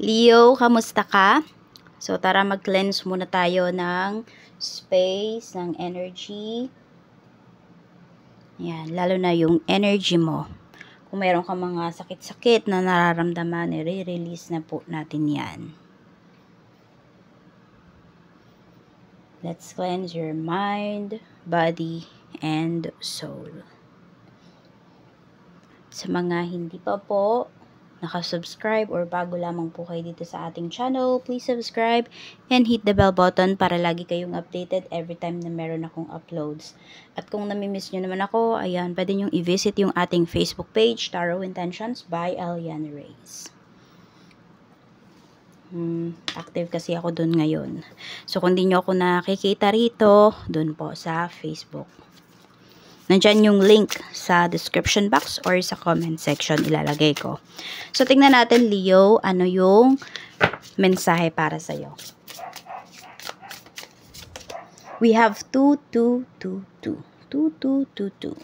Leo, kamusta ka? So, tara mag-cleanse muna tayo ng space, ng energy. Yan, lalo na yung energy mo. Kung mayroon ka mga sakit-sakit na nararamdaman, i-release na po natin yan. Let's cleanse your mind, body, and soul. Sa mga hindi pa po nakasubscribe or bago lamang po kayo dito sa ating channel, please subscribe and hit the bell button para lagi kayong updated every time na meron akong uploads. At kung namimiss nyo naman ako, ayan, pwede nyo i-visit yung ating Facebook page, Tarot Intentions by Eliane Reyes. Active kasi ako dun ngayon. So, kung di nyo ako nakikita rito, dun po sa Facebook. Nandyan yung link sa description box or sa comment section ilalagay ko. So, tingnan natin, Leo, ano yung mensahe para sa'yo. We have 2222. 2222.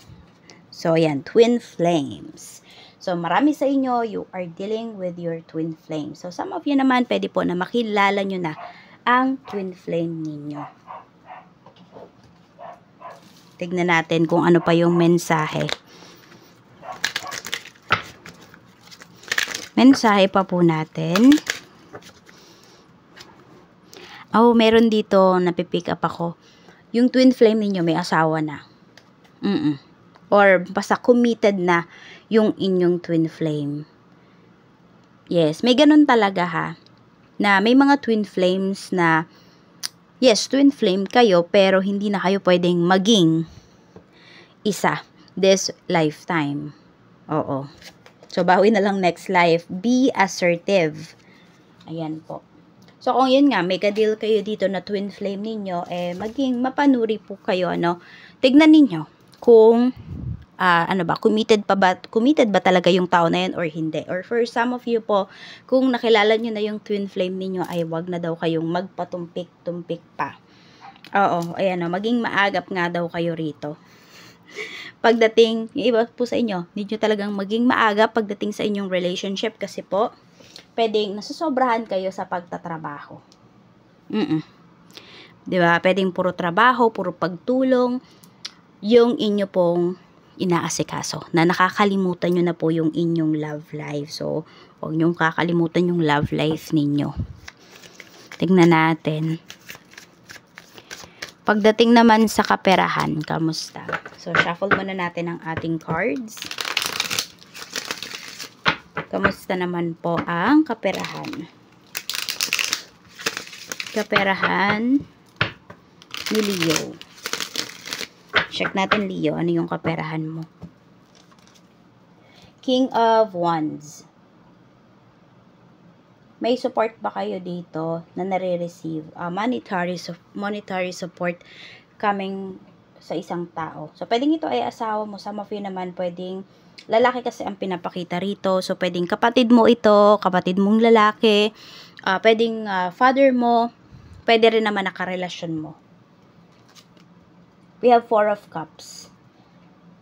So, ayan, twin flames. So, marami sa inyo, you are dealing with your twin flame. So, some of you naman, pwede po na makilala nyo na ang twin flame ninyo. Tignan natin kung ano pa yung mensahe. Mensahe pa po natin. Oh, meron dito, napipick up ako. Yung twin flame ninyo may asawa na. Or basta committed na yung inyong twin flame. Yes, may ganun talaga ha. Na may mga twin flames na yes, twin flame kayo, pero hindi na kayo pwedeng maging isa this lifetime. Oo. So, bawi na lang next life. Be assertive. Ayan po. So, kung yun nga, may ka-deal kayo dito na twin flame ninyo, maging mapanuri po kayo, ano. Tignan ninyo kung, committed ba talaga yung tao na yan or hindi. Or for some of you po, kung nakilala nyo na yung twin flame ninyo, ay wag na daw kayong magpatumpik-tumpik pa. Oo, ayan o, maging maagap nga daw kayo rito. Pagdating, yung iba po sa inyo, hindi nyo talagang maging maagap pagdating sa inyong relationship kasi po, pwedeng nasusobrahan kayo sa pagtatrabaho. Diba? Pwedeng puro trabaho, puro pagtulong, yung inyo pong inaasikaso, na nakakalimutan nyo na po yung inyong love life. So, huwag nyo kakalimutan yung love life ninyo. Tingnan natin. Pagdating naman sa kaperahan, kamusta? So, shuffle muna natin ang ating cards. Kamusta naman po ang kaperahan? Kaperahan ni Leo. Check natin, Leo, ano yung kaperahan mo? King of Wands. May support ba kayo dito na nare-receive? Monetary support coming sa isang tao. So, pwedeng ito ay asawa mo. Some of you naman pwedeng lalaki kasi ang pinapakita rito. So, pwedeng kapatid mo ito, kapatid mong lalaki, pwedeng father mo, pwede rin naman nakarelasyon mo. We have 4 of Cups.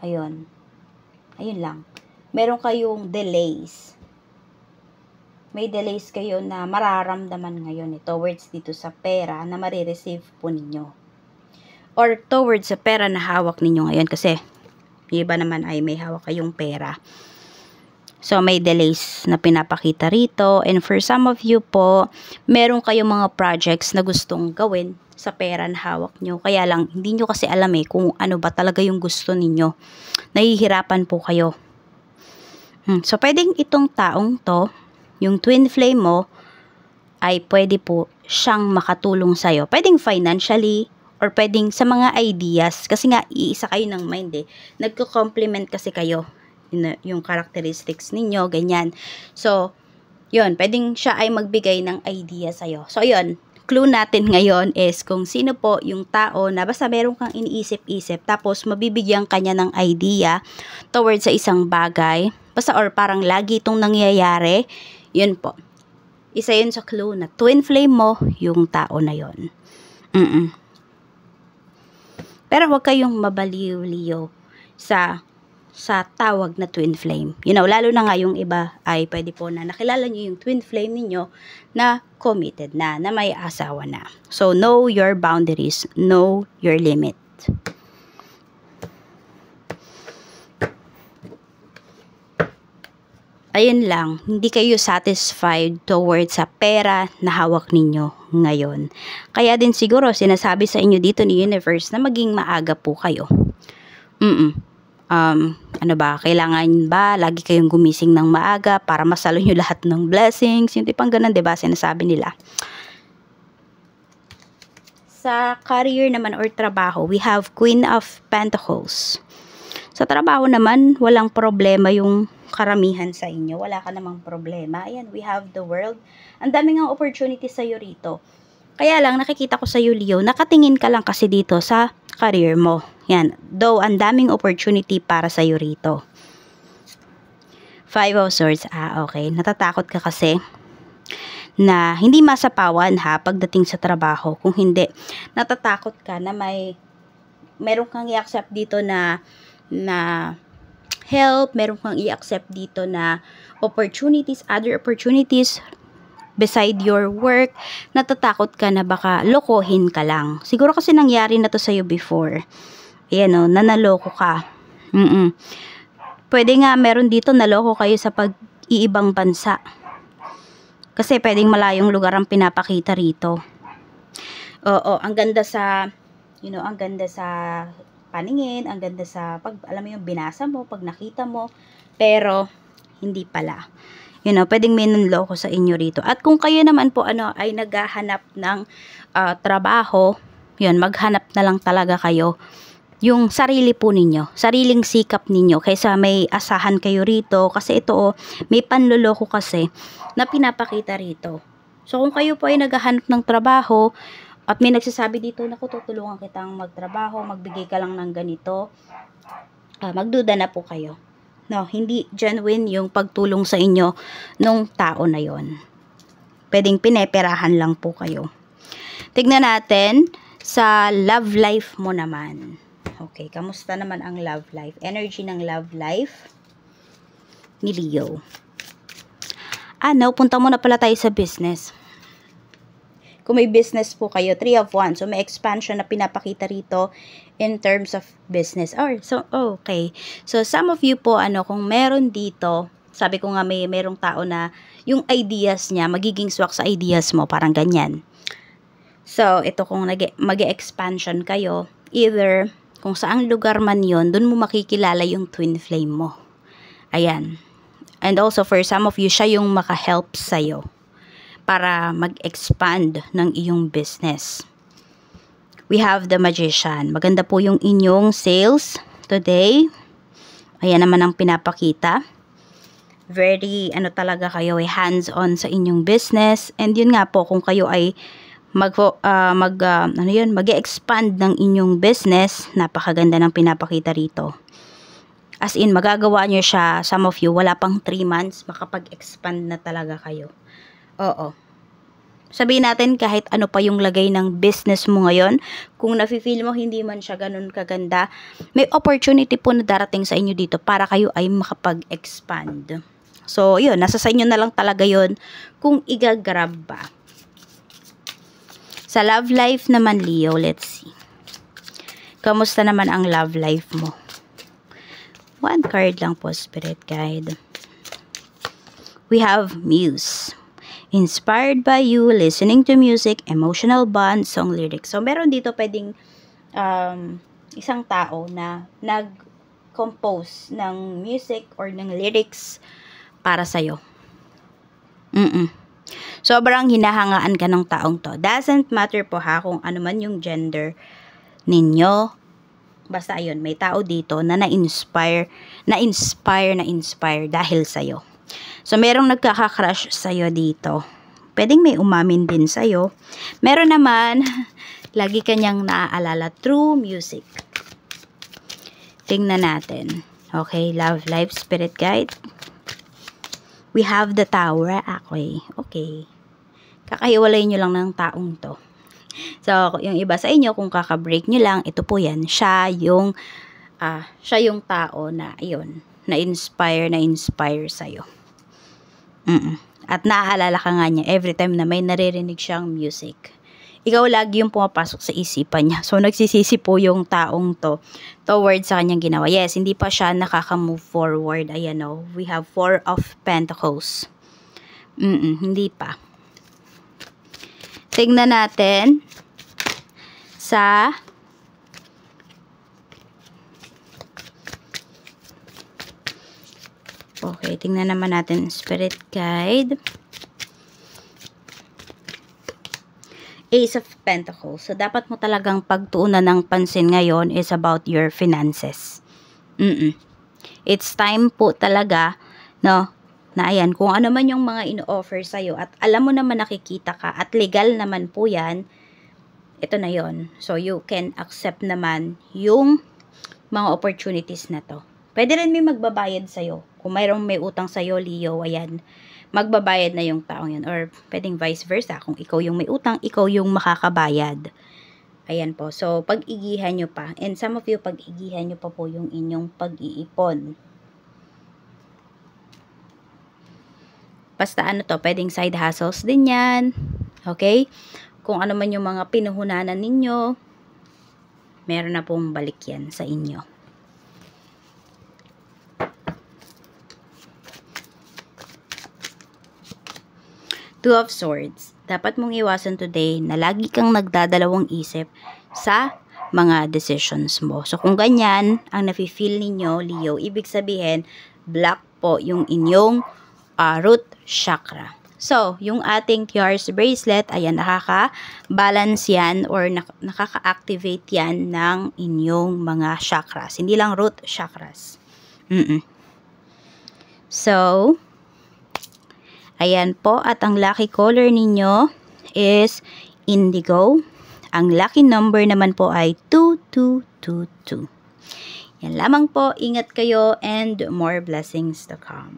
Ayun. Ayun lang. Meron kayong delays. May delays kayo na mararamdaman ngayon towards dito sa pera na marireceive po ninyo. Or towards sa pera na hawak ninyo ngayon kasi iba naman ay may hawak kayong pera. So, may delays na pinapakita rito. And for some of you po, meron kayong mga projects na gustong gawin sa pera na hawak nyo. Kaya lang, hindi nyo kasi alam kung ano ba talaga yung gusto ninyo. Nahihirapan po kayo. So, pwedeng itong taong to, yung twin flame mo, ay pwede po siyang makatulong sa'yo. Pwedeng financially, or pwedeng sa mga ideas. Kasi nga, iisa kayo ng mind Nagko-complement kasi kayo. Yung characteristics ninyo, ganyan. So, yun, pwedeng siya ay magbigay ng idea sa'yo. So, yun, clue natin ngayon is kung sino po yung tao na basta meron kang iniisip-isip, tapos mabibigyan kanya ng idea towards sa isang bagay. Basta, or parang lagi itong nangyayari, yun po. Isa yun sa clue na twin flame mo, yung tao na yun. Pero huwag kayong mabaliw, Leo, sa sa tawag na twin flame. Lalo na nga yung iba ay pwede po na nakilala nyo yung twin flame ninyo na committed na may asawa na. So, know your boundaries, know your limit. Ayun lang, hindi kayo satisfied towards sa pera na hawak ninyo ngayon. Kaya din siguro sinasabi sa inyo dito ni Universe na maging maaga po kayo. Ano ba, kailangan ba lagi kayong gumising ng maaga para masalo nyo lahat ng blessings? Yung tipang ganun, diba, sinasabi nila. Sa career naman or trabaho, we have Queen of Pentacles. Sa trabaho naman, walang problema yung karamihan sa inyo. Wala ka namang problema. Ayan, we have the World. Ang daming ang opportunity sa'yo rito. Kaya lang, nakikita ko sa'yo, Leo, nakatingin ka lang kasi dito sa career mo. Yan. Though, ang daming opportunity para sa'yo rito. 5 of Swords. Okay. Natatakot ka kasi na hindi masapawan pagdating sa trabaho. Kung hindi, natatakot ka na meron kang i-accept dito na help, meron kang i-accept dito na opportunities, other opportunities beside your work. Natatakot ka na baka lokohin ka lang. Siguro kasi nangyari na to sa'yo before. Ayan o, nanaloko ka. Pwede nga meron dito naloko kayo sa pag-iibang bansa. Kasi pwedeng malayong lugar ang pinapakita rito. Oo, ang ganda sa, ang ganda sa paningin, ang ganda sa alam mo yung binasa mo, pag nakita mo, pero hindi pala. Pwedeng may nanloko sa inyo rito. At kung kayo naman po ay naghahanap ng trabaho, maghanap na lang talaga kayo yung sarili po ninyo, sariling sikap ninyo kaysa may asahan kayo rito kasi ito may panloloko kasi na pinapakita rito. So kung kayo po ay naghahanap ng trabaho, at may nagsasabi dito, naku, tutulungan kitang magtrabaho, magbigay ka lang ng ganito, magduda na po kayo. No, hindi genuine yung pagtulong sa inyo nung tao na yon. Pwedeng pineperahan lang po kayo. Tignan natin sa love life mo naman. Okay, kamusta naman ang love life? Energy ng love life ni Leo. Punta muna pala tayo sa business. Kung may business po kayo, 3 of Wands. So, may expansion na pinapakita rito in terms of business. Okay. So, some of you po, kung meron dito, sabi ko nga merong tao na yung ideas niya, magiging swak sa ideas mo, parang ganyan. So, ito kung mag-expansion kayo, either kung saang lugar man yon, dun mo makikilala yung twin flame mo. Ayan. And also, for some of you, siya yung maka-help sa'yo para mag-expand ng iyong business. We have the Magician. Maganda po yung inyong sales today. Ayan naman ang pinapakita. Very, talaga kayo ay hands-on sa inyong business. And yun nga po, kung kayo ay mag-expand ng inyong business, napakaganda ng pinapakita rito. As in, magagawa nyo siya, some of you, wala pang 3 months, makapag-expand na talaga kayo. Oo. Sabihin natin kahit ano pa yung lagay ng business mo ngayon, kung nafe-feel mo hindi man siya ganun kaganda, may opportunity po na darating sa inyo dito para kayo ay makapag-expand. So, yun, nasa sa inyo na lang talaga yun kung igagrab ba. Sa love life naman, Leo, let's see. Kamusta naman ang love life mo? 1 card lang po, Spirit Guide. We have Muse. Inspired by you, listening to music, emotional bond, song lyrics. So, meron dito pwedeng isang tao na nag-compose ng music or ng lyrics para sa'yo. Sobrang hinahangaan ka ng taong to. Doesn't matter po kung ano man yung gender ninyo. Basta ayun, may tao dito na na-inspire dahil sa'yo. So, merong nagkaka-crush sa'yo dito. Pwedeng may umamin din sa'yo. Meron naman, lagi kanyang naaalala through music. Tingnan natin. Okay, love life, spirit guide. We have the Tower. Okay. Kakahiwalay nyo lang ng taong to. So, yung iba sa inyo, kung kaka-break nyo lang, ito po yan. Siya yung siya yung tao na, ayun, na-inspire sa'yo. At naaalala ka nga niya every time na may naririnig siyang music. Ikaw lagi yung pumapasok sa isipan niya. So, nagsisisi po yung taong to towards sa kanyang ginawa. Yes, hindi pa siya nakaka-move forward. Ayan o. We have 4 of Pentacles. Hindi pa. Tingnan natin sa okay, tingnan naman natin Spirit Guide. Ace of Pentacles. So, dapat mo talagang pagtuunan ng pansin ngayon is about your finances. It's time po talaga, no, na ayan, kung ano man yung mga ino-offer sa'yo at alam mo naman nakikita ka at legal naman po yan, ito na yon. So, you can accept naman yung mga opportunities na to. Pwede rin may magbabayad sa'yo. Kung mayroong may utang sa'yo, Leo, ayan, magbabayad na yung taong yun. Or pwedeng vice versa. Kung ikaw yung may utang, ikaw yung makakabayad. Ayan po. So, pag-igihan nyo pa. And some of you, pag-igihan nyo pa po yung inyong pag-iipon. Basta ano to, pwedeng side hustles din yan. Okay? Kung ano man yung mga pinuhunanan ninyo, meron na pong balik yan sa inyo. Two of Swords. Dapat mong iwasan today na lagi kang nagdadalawang isip sa mga decisions mo. So, kung ganyan ang nafe-feel ninyo, Leo, ibig sabihin, block po yung inyong root chakra. So, yung ating Kjar's bracelet, ayan, nakaka-balance yan or nakaka-activate yan ng inyong mga chakras. Hindi lang root chakras. So, ayan po, at ang lucky color ninyo is indigo. Ang lucky number naman po ay 2222. Yan lamang po, ingat kayo and more blessings to come.